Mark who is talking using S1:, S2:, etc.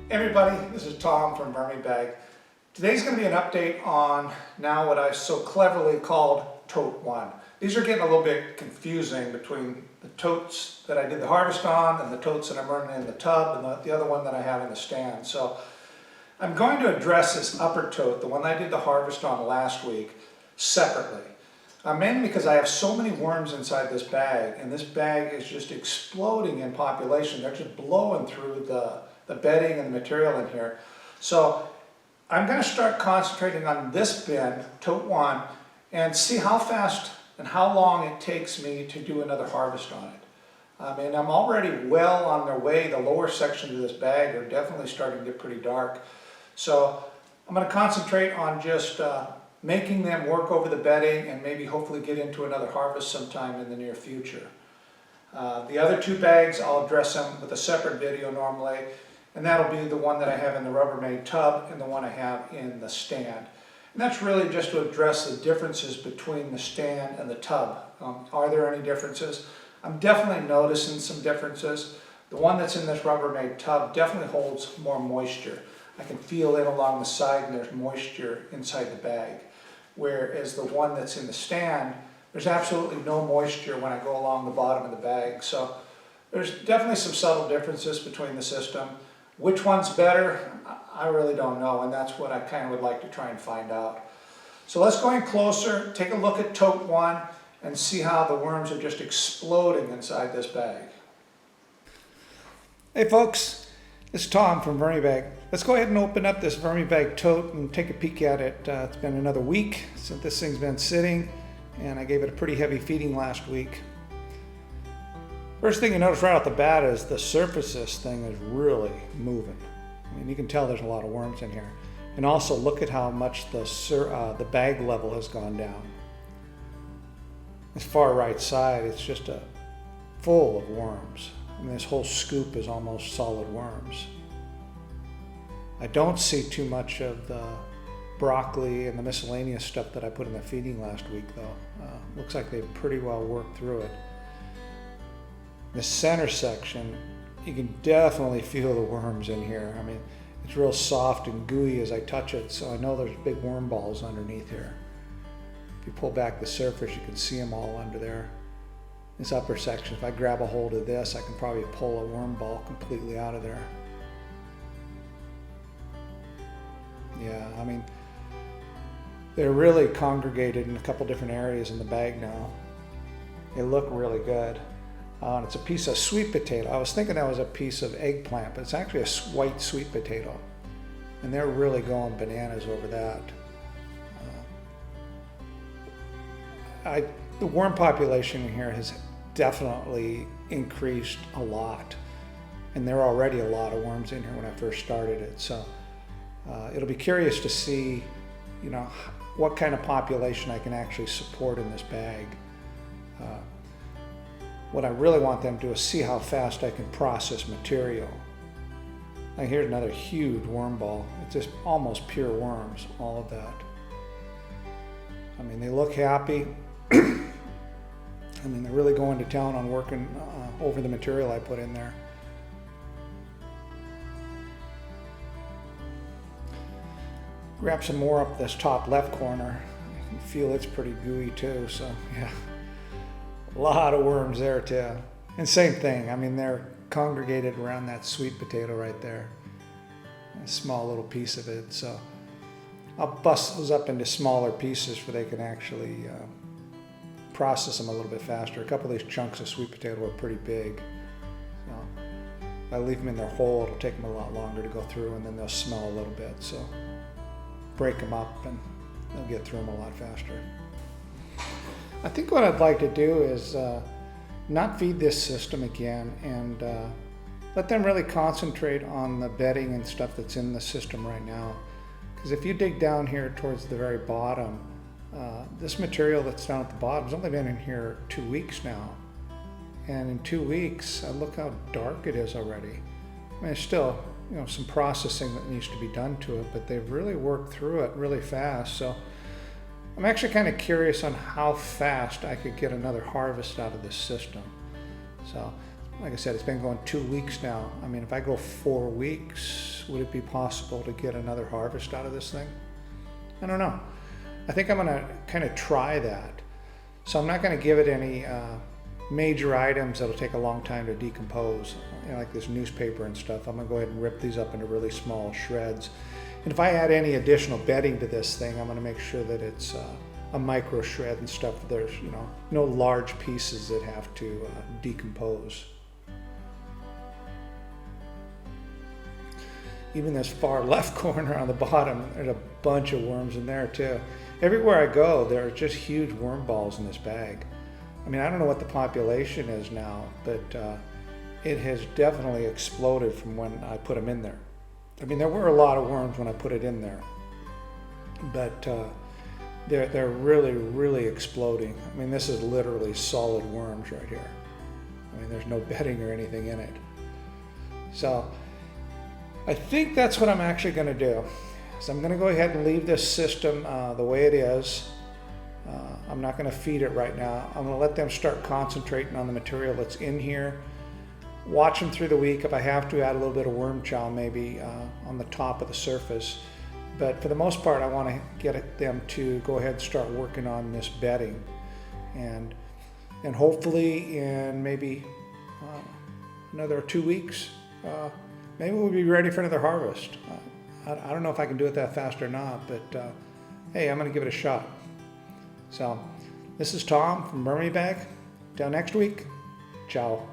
S1: Hey everybody, this is Tom from VermiBag. Today's going to be an update on now what I so cleverly called Tote 1. These are getting a little bit confusing between the totes that I did the harvest on and the totes that I'm running in the tub and the other one that I have in the stand. So I'm going to address this upper tote, the one I did the harvest on last week, separately. Mainly because I have so many worms inside this bag, and this bag is just exploding in population. They're just blowing through the bedding and the material in here. So I'm going to start concentrating on this bin, Tote 1, and see how fast and how long it takes me to do another harvest on it. And I'm already well on their way. The lower sections of this bag are definitely starting to get pretty dark. So I'm going to concentrate on just making them work over the bedding and maybe hopefully get into another harvest sometime in the near future. The other two bags, I'll address them with a separate video normally, and that'll be the one that I have in the Rubbermaid tub and the one I have in the stand. And that's really just to address the differences between the stand and the tub. Are there any differences? I'm definitely noticing some differences. The one that's in this Rubbermaid tub definitely holds more moisture. I can feel it along the side and there's moisture inside the bag. Whereas the one that's in the stand, there's absolutely no moisture when I go along the bottom of the bag. So there's definitely some subtle differences between the system. Which one's better? I really don't know, and that's what I kind of would like to try and find out. So let's go in closer, take a look at Tote 1, and see how the worms are just exploding inside this bag. Hey folks, it's Tom from VermiBag. Let's go ahead and open up this VermiBag tote and take a peek at it. It's been another week since this thing's been sitting, and I gave it a pretty heavy feeding last week. First thing you notice right off the bat is the surface of this thing is really moving. I mean, you can tell there's a lot of worms in here. And also look at how much the bag level has gone down. This far right side, it's just full of worms. I mean, this whole scoop is almost solid worms. I don't see too much of the broccoli and the miscellaneous stuff that I put in the feeding last week though. Looks like they've pretty well worked through it. The center section, you can definitely feel the worms in here. I mean, it's real soft and gooey as I touch it, so I know there's big worm balls underneath here. If you pull back the surface, you can see them all under there. This upper section, if I grab a hold of this, I can probably pull a worm ball completely out of there. Yeah, I mean, they're really congregated in a couple different areas in the bag now. They look really good. It's a piece of sweet potato. I was thinking that was a piece of eggplant, but it's actually a white sweet potato. And they're really going bananas over that. The worm population in here has definitely increased a lot. And there are already a lot of worms in here when I first started it. So it'll be curious to see, you know, what kind of population I can actually support in this bag. What I really want them to do is see how fast I can process material. Now here's another huge worm ball. It's just almost pure worms, all of that. I mean, they look happy. I mean, they're really going to town on working over the material I put in there. Grab some more up this top left corner. I can feel it's pretty gooey too, so yeah. A lot of worms there too. And same thing, I mean, they're congregated around that sweet potato right there. A small little piece of it. So I'll bust those up into smaller pieces so they can actually process them a little bit faster. A couple of these chunks of sweet potato are pretty big. So if I leave them in their hole, it'll take them a lot longer to go through, and then they'll smell a little bit. So break them up and they'll get through them a lot faster. I think what I'd like to do is not feed this system again and let them really concentrate on the bedding and stuff that's in the system right now. Because if you dig down here towards the very bottom, this material that's down at the bottom has only been in here 2 weeks now. And in 2 weeks, look how dark it is already. I mean, there's still, you know, some processing that needs to be done to it, but they've really worked through it really fast. So I'm actually kind of curious on how fast I could get another harvest out of this system. So like I said, it's been going 2 weeks now. I mean, if I go 4 weeks, would it be possible to get another harvest out of this thing? I don't know. I think I'm gonna kind of try that. So I'm not gonna give it any major items that'll take a long time to decompose, you know, like this newspaper and stuff. I'm gonna go ahead and rip these up into really small shreds. And if I add any additional bedding to this thing, I'm gonna make sure that it's a micro shred and stuff. There's, you know, no large pieces that have to decompose. Even this far left corner on the bottom, there's a bunch of worms in there too. Everywhere I go, there are just huge worm balls in this bag. I mean, I don't know what the population is now, but it has definitely exploded from when I put them in there. I mean, there were a lot of worms when I put it in there, but they're really, really exploding. I mean, this is literally solid worms right here. I mean, there's no bedding or anything in it. So I think that's what I'm actually going to do. So I'm going to go ahead and leave this system the way it is. I'm not going to feed it right now. I'm going to let them start concentrating on the material that's in here. Watch them through the week. If I have to, add a little bit of worm chow maybe on the top of the surface. But for the most part, I want to get them to go ahead and start working on this bedding. And hopefully in maybe another 2 weeks, maybe we'll be ready for another harvest. I don't know if I can do it that fast or not, but hey, I'm going to give it a shot. So this is Tom from VermiBag. Till next week, ciao.